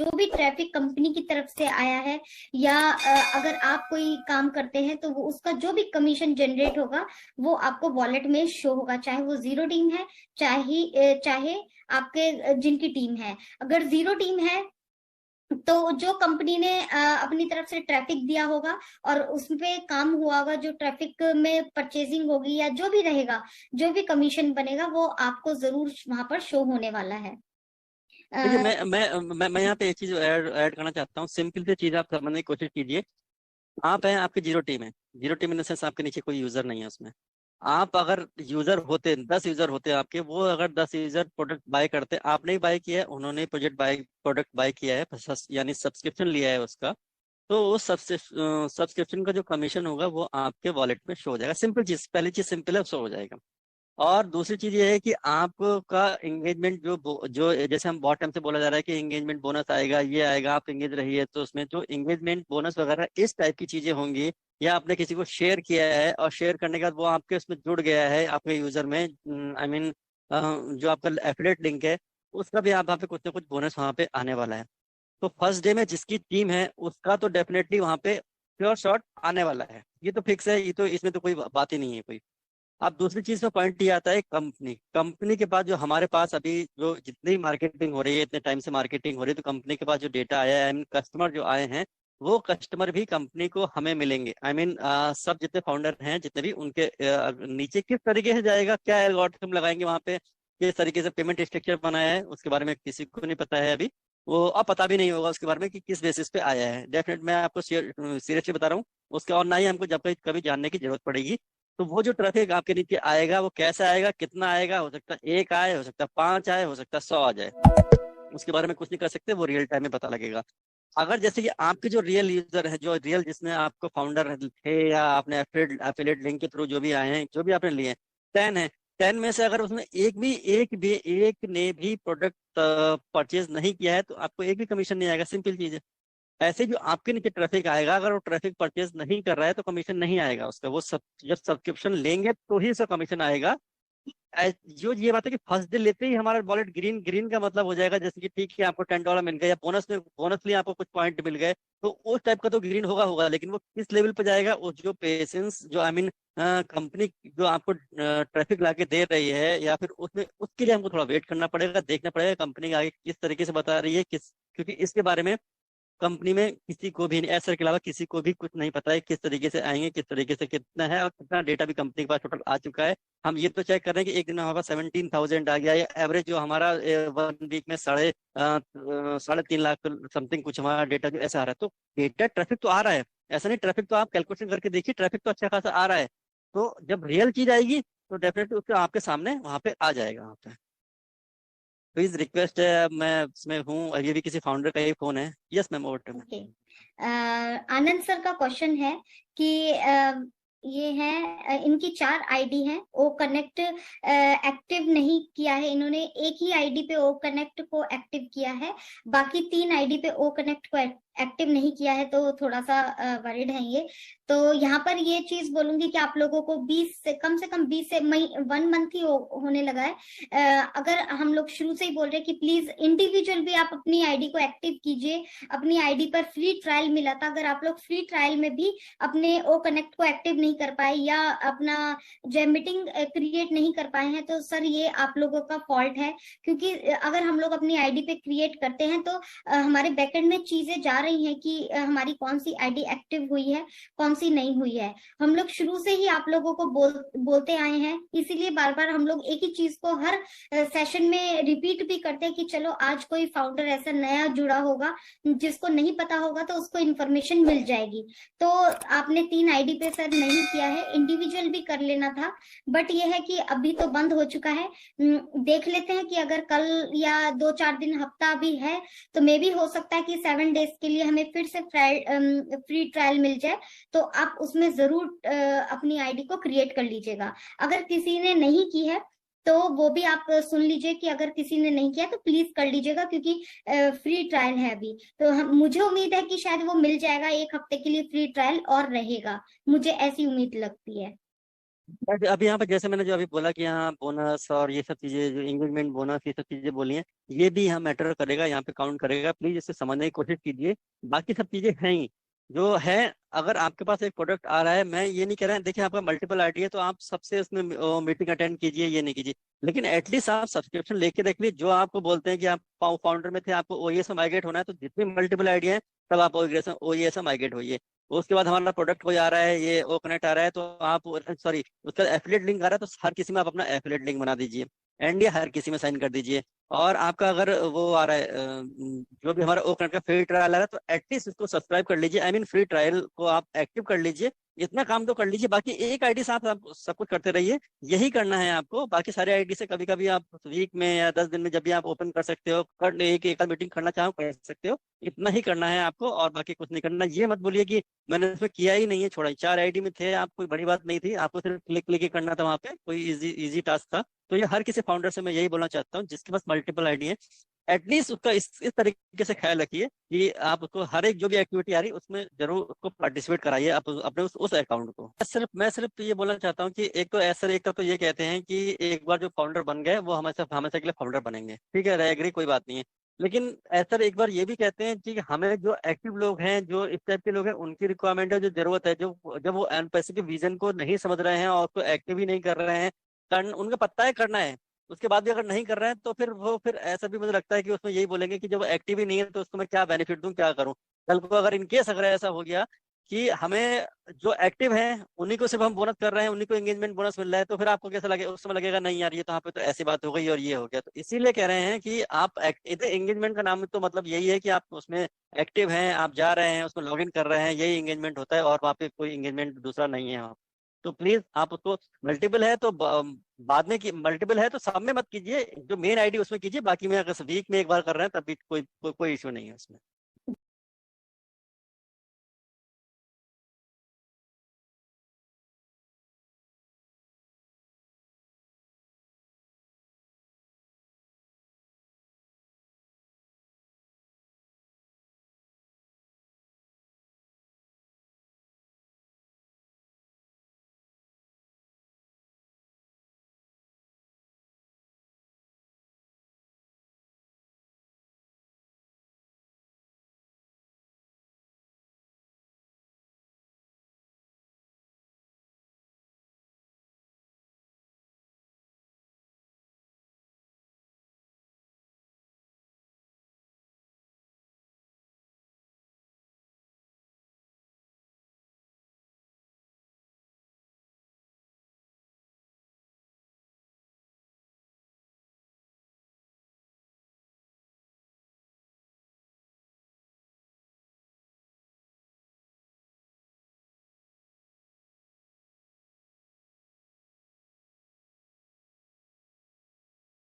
जो भी traffic company की तरफ से आया है या अगर आप कोई काम करते हैं तो वो उसका जो भी कमीशन जनरेट होगा वो आपको वॉलेट में शो होगा, चाहे वो जीरो टीम है, चाहे आपके जिनकी टीम है। अगर जीरो टीम है तो जो कंपनी ने अपनी तरफ से ट्रैफिक दिया होगा और उसपे काम हुआ होगा, जो ट्रैफिक में परचेजिंग होगी या जो भी रहेगा, जो भी कमीशन बनेगा वो आपको जरूर वहां पर शो होने वाला है। देखिए, अ, मैं यहाँ पे एक चीज ऐड करना चाहता हूँ। सिंपल सी चीज आप समझने की कोशिश कीजिए। आप हैं, आपकी जीरो टीम है। Zero team in the sense आपके नीचे कोई यूजर नहीं है उसमें। आप अगर यूजर होते, 10 यूजर होते आपके, वो अगर 10 यूजर प्रोडक्ट बाय करते, आपने ही बाय किया है, उन्होंने प्रोडक्ट बाय किया है, यानी सब्सक्रिप्शन लिया है उसका, तो उस सब्सक्रिप्शन का जो कमीशन होगा वो आपके वॉलेट में शो हो जाएगा। सिंपल चीज, पहली चीज सिंपल है, शो हो जाएगा। और दूसरी चीज ये है कि आपका एंगेजमेंट जो जैसे हम बहुत टाइम से बोला जा रहा है कि एंगेजमेंट बोनस आएगा, ये आएगा, आप एंगेज रहिए, तो उसमें जो एंगेजमेंट बोनस वगैरह इस टाइप की चीजें होंगी, या आपने किसी को शेयर किया है और शेयर करने के बाद वो आपके उसमें जुड़ गया है आपके यूजर में, आई मीन जो आपका एफिलिएट लिंक है, उसका भी आप वहाँ पे कुछ ना कुछ बोनस वहाँ पे आने वाला है। तो फर्स्ट डे में जिसकी टीम है उसका तो डेफिनेटली वहाँ पे श्योर शॉट आने वाला है, ये तो फिक्स है, ये तो इसमें तो कोई बात ही नहीं है कोई। अब दूसरी चीज में पॉइंट ये आता है, कंपनी कंपनी के पास जो हमारे पास अभी जो जितनी मार्केटिंग हो रही है, इतने टाइम से मार्केटिंग हो रही है, तो कंपनी के पास जो डेटा आया है, कस्टमर जो आए हैं, वो कस्टमर भी कंपनी को हमें मिलेंगे। आई मीन सब जितने फाउंडर हैं, जितने भी उनके नीचे किस तरीके से जाएगा, क्या एल्गोरिथम लगाएंगे वहां पे, किस तरीके से पेमेंट स्ट्रक्चर बनाया है, उसके बारे में किसी को नहीं पता है अभी। वो अब पता भी नहीं होगा उसके बारे में कि किस बेसिस पे आया है। डेफिनेट मैं आपको सीरियसली बता रहा हूँ उसका, और ना ही हमको जब कभी जानने की जरूरत पड़ेगी। तो वो जो ट्रैफिक आपके नीचे आएगा वो कैसे आएगा, कितना आएगा, हो सकता है एक आए, हो सकता है 5 आए, हो सकता है 100 आ जाए, उसके बारे में कुछ नहीं कर सकते, वो रियल टाइम में पता लगेगा। अगर जैसे कि आपके जो रियल यूजर है, जो रियल जिसमें आपको फाउंडर थे या आपने एफिलिएट लिंक के थ्रू जो भी आए हैं, जो भी आपने लिए हैं, 10 है। 10 में से अगर उसमें एक ने भी प्रोडक्ट परचेज नहीं किया है तो आपको एक भी कमीशन नहीं आएगा। सिंपल चीज है। ऐसे जो आपके नीचे ट्रैफिक आएगा, अगर वो ट्रैफिक परचेज नहीं कर रहा है तो कमीशन नहीं आएगा उसका। वो सब जब सब्सक्रिप्शन लेंगे तो ही उसका कमीशन आएगा। जो ये बात है कि फर्स्ट डे लेते ही हमारा वॉलेट ग्रीन, ग्रीन का मतलब हो जाएगा जैसे कि ठीक है आपको $10 मिल गया, या बोनस लिए आपको कुछ पॉइंट मिल गए, तो उस टाइप का तो ग्रीन होगा होगा। लेकिन वो किस लेवल पे जाएगा, वो जो पेशेंस, जो आई मीन कंपनी जो आपको ट्रैफिक ला के दे रही है, या फिर उसमें उसके लिए हमको थोड़ा वेट करना पड़ेगा, देखना पड़ेगा कंपनी आगे किस तरीके से बता रही है, किस, क्योंकि इसके बारे में कंपनी में किसी को भी नहीं, एसर के अलावा किसी को भी कुछ नहीं पता है किस तरीके से आएंगे, किस तरीके से कितना है, और कितना डेटा भी कंपनी के पास टोटल आ चुका है। हम ये तो चेक कर रहे हैं कि एक दिन में हमारे पास 17,000 आ गया, या एवरेज जो हमारा 1 वीक में 3.5 लाख समथिंग कुछ हमारा डेटा जो ऐसा आ रहा है। तो डेटा ट्रैफिक तो आ रहा है, ऐसा नहीं, ट्रैफिक तो आप कैलकुलेशन करके देखिए, ट्रैफिक तो अच्छा खासा आ रहा है। तो जब रियल चीज आएगी तो डेफिनेटली उसके आपके सामने वहां पे आ जाएगा वहां पे। प्लीज रिक्वेस्ट है, अब मैं इसमें हूँ और ये भी किसी फाउंडर का ही फोन है। Yes ma'am, over to. Okay. Anand sir का क्वेश्चन है कि ये है, इनकी 4 आईडी हैं, ओ कनेक्ट एक्टिव नहीं किया है इन्होंने, एक ही आईडी पे ओ कनेक्ट को एक्टिव किया है, बाकी 3 आईडी पे ओ कनेक्ट को एक्टिव नहीं किया है, तो थोड़ा सा वरिड है ये। तो यहाँ पर ये चीज बोलूंगी कि आप लोगों को 20 से कम 20 से 1 मंथ ही होने लगा है। अगर हम लोग शुरू से ही बोल रहे हैं कि प्लीज इंडिविजुअल भी आप अपनी आईडी को एक्टिव कीजिए। अपनी आईडी पर फ्री ट्रायल मिला था, अगर आप लोग फ्री ट्रायल में भी अपने ओ कनेक्ट को एक्टिव नहीं कर पाए या अपना जो मीटिंग क्रिएट नहीं कर पाए हैं, तो सर ये आप लोगों का फॉल्ट है। क्योंकि अगर हम लोग अपनी आईडी पे क्रिएट करते हैं तो हमारे बैकएंड में चीजें जा रही हैं कि हमारी कौन सी आईडी एक्टिव हुई है, कौन सी नहीं हुई है। हम लोग शुरू से ही आप लोगों को बोलते आए हैं, इसीलिए बार बार हम लोग एक ही चीज को हर सेशन में रिपीट भी करते हैं कि चलो आज कोई फाउंडर ऐसा नया जुड़ा होगा जिसको नहीं पता होगा तो उसको इन्फॉर्मेशन मिल जाएगी। तो आपने 3 आईडी पे सर नहीं किया है, इंडिविजुअल भी कर लेना था, बट ये है कि अभी तो बंद हो चुका है। देख लेते हैं कि अगर कल या 2-4 दिन, हफ्ता भी है, तो मे भी हो सकता है कि 7 डेज के लिए हमें फिर से फ्री ट्रायल मिल जाए, तो आप उसमें जरूर अपनी आईडी को क्रिएट कर लीजिएगा। अगर किसी ने नहीं की है तो वो भी आप सुन लीजिए कि अगर किसी ने नहीं किया तो प्लीज कर लीजिएगा, क्योंकि फ्री ट्रायल है अभी। तो मुझे उम्मीद है कि शायद वो मिल जाएगा, 1 हफ्ते के लिए फ्री ट्रायल और रहेगा, मुझे ऐसी उम्मीद लगती है। अभी यहाँ पे जैसे मैंने जो अभी बोला कि यहाँ बोनस और ये सब चीजें, जो एंगेजमेंट बोनस, ये सब चीजें बोली हैं, ये भी यहाँ मैटर करेगा, यहाँ पे काउंट करेगा। प्लीज इसे समझने की कोशिश कीजिए। बाकी सब चीजें हैं ही जो है। अगर आपके पास एक प्रोडक्ट आ रहा है, मैं ये नहीं कह रहा, देखिए आपका मल्टीपल आईडी है तो आप सबसे उसमें मीटिंग अटेंड कीजिए, ये नहीं कीजिए, लेकिन एटलीस्ट आप सब्सक्रिप्शन लेके रख लीजिए। जो आपको बोलते हैं कि आप फाउंडर में थे, आपको ओईएस में माइग्रेट होना है, तो जितनी मल्टीपल आईडी है तब आप ओईएस में माइग्रेट होइए। उसके बाद हमारा प्रोडक्ट कोई आ रहा है, ये ओ कनेक्ट आ रहा है, तो आप, सॉरी, उसका एफिलिएट लिंक आ रहा है, तो हर किसी में आप अपना एफिलिएट लिंक बना दीजिए, एंड ये हर किसी में साइन कर दीजिए। और आपका अगर वो आ रहा है, जो भी हमारा ओ कनेक्ट का फ्री ट्रायल आ रहा है, तो एटलीस्ट उसको सब्सक्राइब कर लीजिए, आई मीन फ्री ट्रायल को आप एक्टिव कर लीजिए। इतना काम तो कर लीजिए। बाकी एक आईडी से आप सब कुछ करते रहिए, यही करना है आपको। बाकी सारे आईडी से कभी कभी आप वीक में या 10 दिन में जब भी आप ओपन कर सकते हो, कर एक मीटिंग करना चाहो कर सकते हो। इतना ही करना है आपको, और बाकी कुछ नहीं करना। ये मत बोलिए कि मैंने इसमें किया ही नहीं है, छोड़ा ही। 4 आईडी में थे आप, कोई बड़ी बात नहीं थी, आपको सिर्फ क्लिक क्लिक ही करना था वहां पे, कोई इजी इजी टास्क था। तो ये हर किसी फाउंडर से मैं यही बोलना चाहता हूँ, जिसके पास मल्टीपल आईडी है, एटलीस्ट उसका इस तरीके से ख्याल रखिए कि आप उसको हर एक जो भी एक्टिविटी आ रही है उसमें जरूर उसको पार्टिसिपेट कराइए, आप अपने उस अकाउंट को। मैं सिर्फ ये बोलना चाहता हूँ कि एक तो ऐसा, एक तो ये कहते हैं कि एक बार जो फाउंडर बन गए वो हमेशा हमेशा के लिए फाउंडर बनेंगे, ठीक है, एग्री, कोई बात नहीं है। लेकिन ऐसा एक बार ये भी कहते हैं कि हमें जो एक्टिव लोग हैं, जो इस टाइप के लोग हैं, उनकी रिक्वायरमेंट है, जो जरूरत है, जो जब वो एनपीसी विजन को नहीं समझ रहे हैं और उसको एक्टिव ही नहीं कर रहे हैं, उनका पता है करना है, उसके बाद भी अगर नहीं कर रहे हैं, तो फिर ऐसा भी मुझे लगता है कि उसमें यही बोलेंगे कि जब एक्टिव ही नहीं है तो उसको मैं क्या बेनिफिट दूं, क्या करूं। कल को अगर इनकेस अगर ऐसा हो गया कि हमें जो एक्टिव है उन्हीं को सिर्फ हम बोनस कर रहे हैं, उन्हीं को एंगेजमेंट बोनस मिल रहा है, तो फिर आपको कैसा लगेगा? उस समय लगेगा नहीं यार, ये तो यहाँ पे तो ऐसी बात हो गई और ये हो गया। तो इसीलिए कह रहे हैं कि आप इधर एंगेजमेंट का नाम तो मतलब यही है कि आप उसमें एक्टिव हैं, आप जा रहे हैं, उसमें लॉग इन कर रहे हैं, यही एंगेजमेंट होता है, और वहाँ पे कोई एंगेजमेंट दूसरा नहीं है। तो प्लीज आप उसको, मल्टीपल है तो बाद में की, मल्टीपल है तो सब में मत कीजिए, जो मेन आईडी उसमें कीजिए, बाकी में अगर वीक में एक बार कर रहे हैं तब भी कोई इशू नहीं है उसमें।